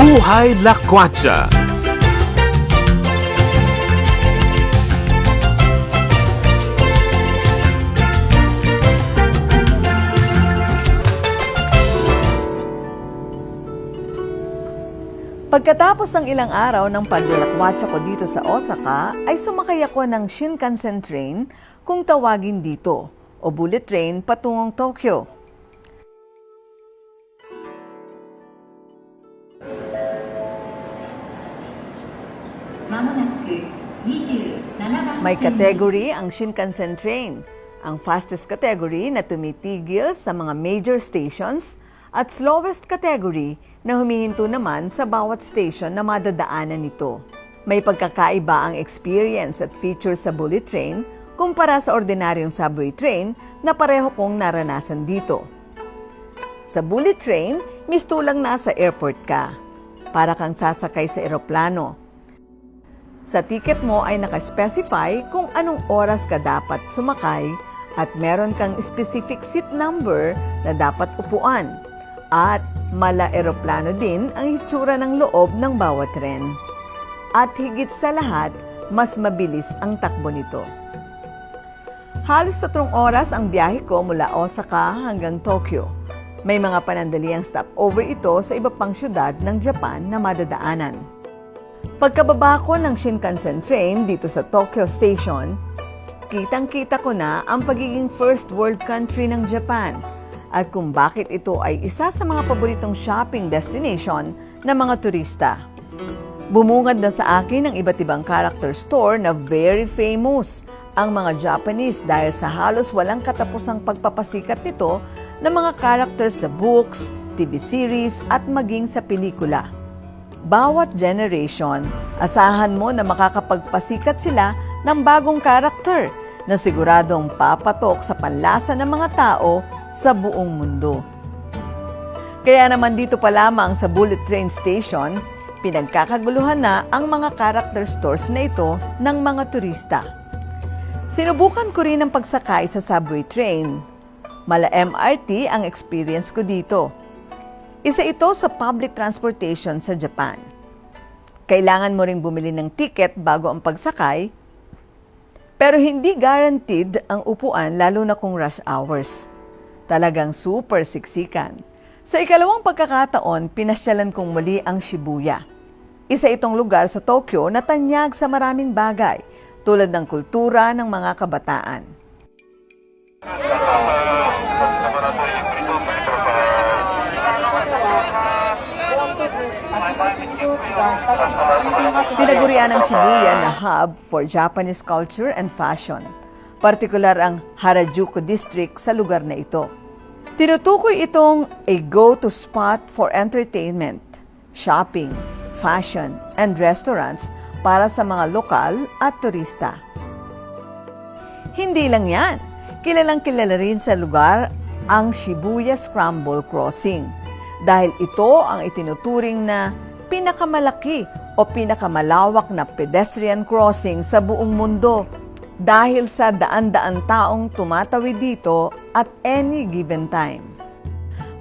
Buhay Lakwatsa. Pagkatapos ng ilang araw ng paglalakwatsa ko dito sa Osaka, ay sumakay ako ng Shinkansen train kung tawagin dito, o bullet train patungong Tokyo. May category ang Shinkansen train, ang fastest category na tumitigil sa mga major stations at slowest category na humihinto naman sa bawat station na madadaanan nito. May pagkakaiba ang experience at features sa bullet train kumpara sa ordinaryong subway train na pareho kong naranasan dito. Sa bullet train, mistulang nasa airport ka. Para kang sasakay sa eroplano. Sa ticket mo ay nakaspecify kung anong oras ka dapat sumakay at meron kang specific seat number na dapat upuan. At mala-eroplano din ang hitsura ng loob ng bawat tren. At higit sa lahat, mas mabilis ang takbo nito. Halos 3 oras ang biyahe ko mula Osaka hanggang Tokyo. May mga panandaliang stopover ito sa iba pang syudad ng Japan na madadaanan. Pagkababa ko ng Shinkansen train dito sa Tokyo Station, kitang-kita ko na ang pagiging first world country ng Japan at kung bakit ito ay isa sa mga paboritong shopping destination ng mga turista. Bumungad na sa akin ang iba't ibang character store na very famous ang mga Japanese dahil sa halos walang katapusang pagpapasikat nito ng mga characters sa books, TV series at maging sa pelikula. Bawat generation, asahan mo na makakapagpasikat sila ng bagong karakter na siguradong papatok sa panlasa ng mga tao sa buong mundo. Kaya naman dito pa lamang sa Bullet Train Station, pinagkakaguluhan na ang mga character stores na ito ng mga turista. Sinubukan ko rin ang pagsakay sa subway train. Mala MRT ang experience ko dito. Isa ito sa public transportation sa Japan. Kailangan mo ring bumili ng ticket bago ang pagsakay, pero hindi guaranteed ang upuan lalo na kung rush hours. Talagang super siksikan. Sa ikalawang pagkakataon, pinasyalan kong muli ang Shibuya. Isa itong lugar sa Tokyo na tanyag sa maraming bagay, tulad ng kultura ng mga kabataan. Tinagurian ng Shibuya na hub for Japanese culture and fashion. Partikular ang Harajuku District sa lugar na ito. Tinutukoy itong a go-to spot for entertainment, shopping, fashion, and restaurants para sa mga lokal at turista. Hindi lang yan, kilalang kilala rin sa lugar ang Shibuya Scramble Crossing dahil ito ang itinuturing na pinakamalaki o pinakamalawak na pedestrian crossing sa buong mundo dahil sa daan-daan taong tumatawid dito at any given time.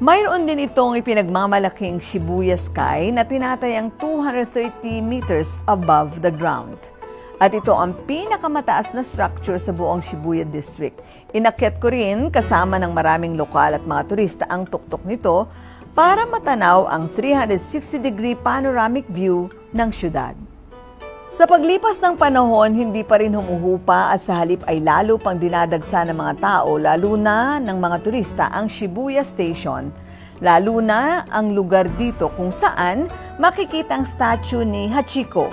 Mayroon din itong ipinagmamalaking Shibuya Sky na tinatayang 230 meters above the ground. At ito ang pinakamataas na structure sa buong Shibuya District. Inakyat ko rin kasama ng maraming lokal at mga turista ang tuktok nito para matanaw ang 360-degree panoramic view ng syudad. Sa paglipas ng panahon, hindi pa rin humuhupa at sa halip ay lalo pang dinadagsa ng mga tao, lalo na ng mga turista ang Shibuya Station, lalo na ang lugar dito kung saan makikita ang statue ni Hachiko,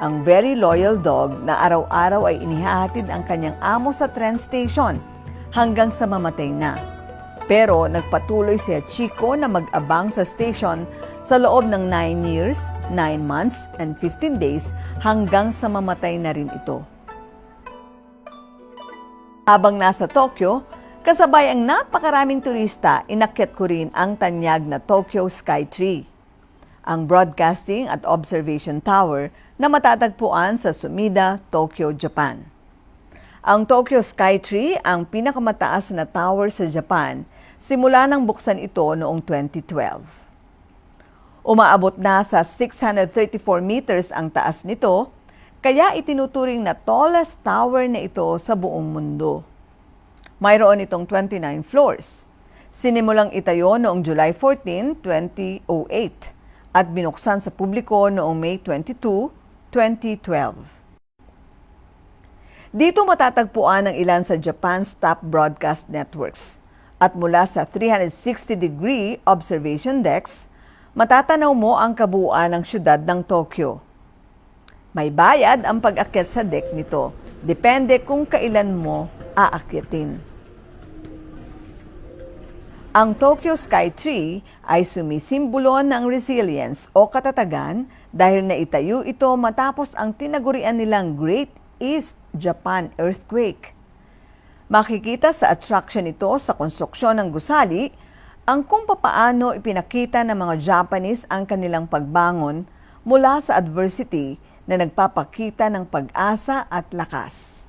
ang very loyal dog na araw-araw ay inihahatid ang kanyang amo sa train station hanggang sa mamatay na. Pero nagpatuloy si Hachiko na mag-abang sa station sa loob ng 9 years, 9 months, and 15 days hanggang sa mamatay na rin ito. Habang nasa Tokyo, kasabay ang napakaraming turista, inakyat ko rin ang tanyag na Tokyo Skytree, ang broadcasting at observation tower na matatagpuan sa Sumida, Tokyo, Japan. Ang Tokyo Skytree ang pinakamataas na tower sa Japan simula nang buksan ito noong 2012. Umaabot na sa 634 meters ang taas nito, kaya itinuturing na tallest tower na ito sa buong mundo. Mayroon itong 29 floors. Sinimulang itayo noong July 14, 2008 at binuksan sa publiko noong May 22, 2012. Dito matatagpuan ang ilan sa Japan's top broadcast networks. At mula sa 360-degree observation decks, matatanaw mo ang kabuuan ng syudad ng Tokyo. May bayad ang pag-akyat sa deck nito. Depende kung kailan mo aakyatin. Ang Tokyo Sky Tree ay sumisimbolo ng resilience o katatagan dahil naitayo ito matapos ang tinagurian nilang Great East Japan Earthquake. Makikita sa attraction ito sa konstruksyon ng gusali ang kung papaano ipinakita ng mga Japanese ang kanilang pagbangon mula sa adversity na nagpapakita ng pag-asa at lakas.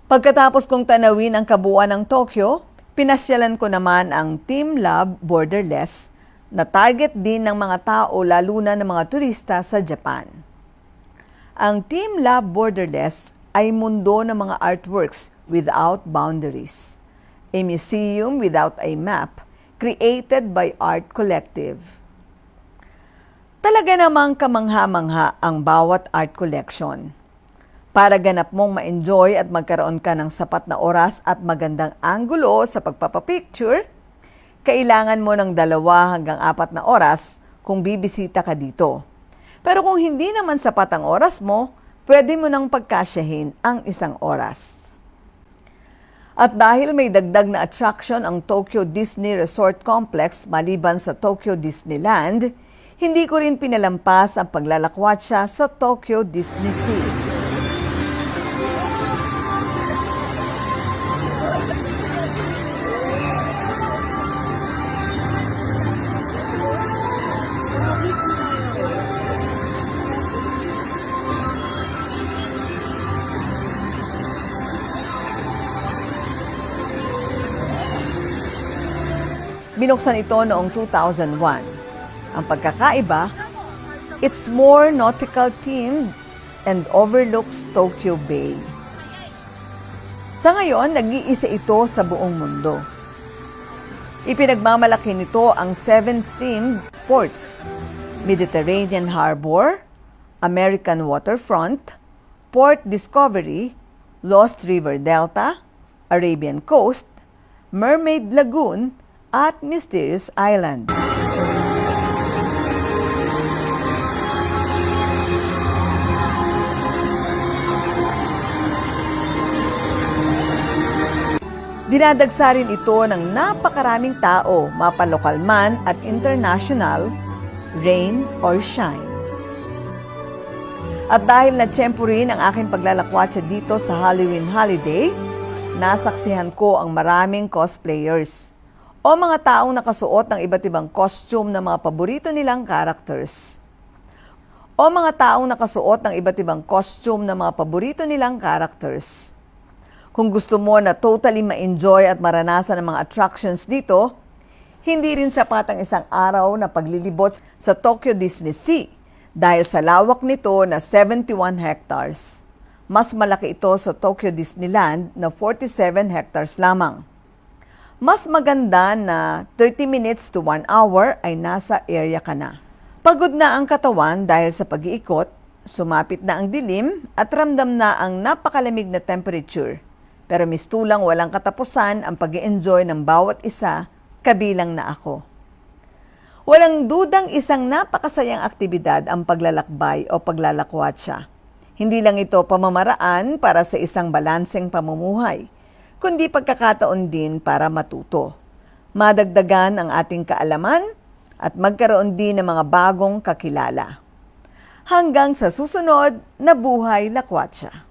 Pagkatapos kong tanawin ang kabuuan ng Tokyo, pinasyalan ko naman ang Team Love Borderless na target din ng mga tao lalo na ng mga turista sa Japan. Ang Team Love Borderless ay mundo ng mga artworks without boundaries. A museum without a map created by Art Collective. Talaga namang kamangha-mangha ang bawat art collection. Para ganap mong ma-enjoy at magkaroon ka ng sapat na oras at magandang anggulo sa pagpapapicture, kailangan mo ng 2 hanggang 4 na oras kung bibisita ka dito. Pero kung hindi naman sapat ang oras mo, pwede mo nang pagkasyahin ang 1 oras. At dahil may dagdag na attraction ang Tokyo Disney Resort Complex maliban sa Tokyo Disneyland, hindi ko rin pinalampas ang paglalakwatsa sa Tokyo Disney Sea. Binuksan ito noong 2001. Ang pagkakaiba, it's more nautical themed and overlooks Tokyo Bay. Sa ngayon, nag-iisa ito sa buong mundo. Ipinagmamalaki nito ang 7 themed ports: Mediterranean Harbor, American Waterfront, Port Discovery, Lost River Delta, Arabian Coast, Mermaid Lagoon, at Mysterious Island. Dinadagsa rin ito ng napakaraming tao, mapalokal man at international, rain or shine. At dahil na-tiyempo rin ang aking paglalakwatsa dito sa Halloween holiday, nasaksihan ko ang maraming cosplayers o mga taong nakasuot ng iba't ibang costume ng mga paborito nilang characters. Kung gusto mo na totally ma-enjoy at maranasan ang mga attractions dito, hindi rin sapat ang 1 araw na paglilibot sa Tokyo Disney Sea dahil sa lawak nito na 71 hectares. Mas malaki ito sa Tokyo Disneyland na 47 hectares lamang. Mas maganda na 30 minutes to 1 hour ay nasa area ka na. Pagod na ang katawan dahil sa pag-iikot, sumapit na ang dilim at ramdam na ang napakalamig na temperature. Pero mistulang walang katapusan ang pag-i-enjoy ng bawat isa, kabilang na ako. Walang dudang isang napakasayang aktibidad ang paglalakbay o paglalakwatsa. Hindi lang ito pamamaraan para sa isang balanseng pamumuhay, kundi pagkakataon din para matuto, madagdagan ang ating kaalaman at magkaroon din ng mga bagong kakilala. Hanggang sa susunod na Buhay Lakwatsa!